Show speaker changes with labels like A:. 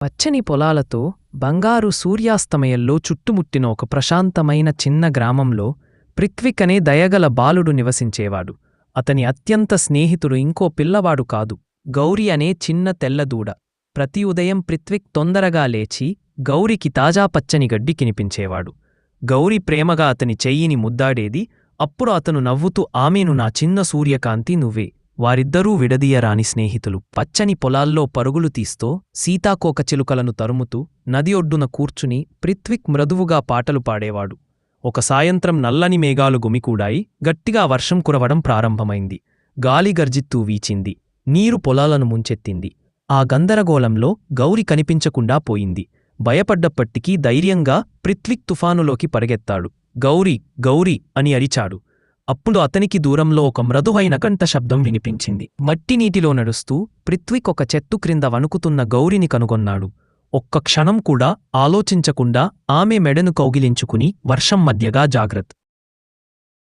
A: పచ్చని పొలాలతో బంగారు సూర్యాస్తమయంలో చుట్టుముట్టిన ఒక ప్రశాంతమైన చిన్న గ్రామంలో పృథ్విక్ అనే దయగల బాలుడు నివసించేవాడు. అతని అత్యంత స్నేహితుడు ఇంకో పిల్లవాడు కాదు, గౌరీ అనే చిన్న తెల్లదూడ. ప్రతి ఉదయం పృథ్విక్ తొందరగా లేచి గౌరికి తాజా పచ్చని గడ్డి తినిపించేవాడు. గౌరీ ప్రేమగా అతని చెయ్యిని ముద్దాడేది. అప్పుడు అతను నవ్వుతూ, ఆమెను నా చిన్న సూర్యకాంతి నువ్వే. వారిద్దరూ విడదీయరాని స్నేహితులు. పచ్చని పొలాల్లో పరుగులు తీస్తూ సీతాకోకచిలుకలను తరుముతూ నది ఒడ్డున కూర్చుని పృథ్విక్ మృదువుగా పాటలు పాడేవాడు. ఒక సాయంత్రం నల్లని మేఘాలు గుమికూడాయి. గట్టిగా వర్షం కురవడం ప్రారంభమైంది. గాలి గర్జిత్తూ వీచింది. నీరు పొలాలను ముంచెత్తింది. ఆ గందరగోళంలో గౌరి కనిపించకుండా పోయింది. భయపడ్డప్పటికీ ధైర్యంగా పృథ్విక్ తుఫానులోకి పరిగెత్తాడు. గౌరీ, గౌరీ అని అరిచాడు. అప్పుడు అతనికి దూరంలో ఒక మృదువైన గంట శబ్దం వినిపించింది. మట్టి నీటిలో నడుస్తూ పృథ్విక్ ఒక చెట్టు క్రింద వణుకుతున్న గౌరిని కనుగొన్నాడు. ఒక్క క్షణం కూడా ఆలోచించకుండా ఆమె మెడను కౌగిలించుకుని వర్షం మధ్యగా జాగ్రత్త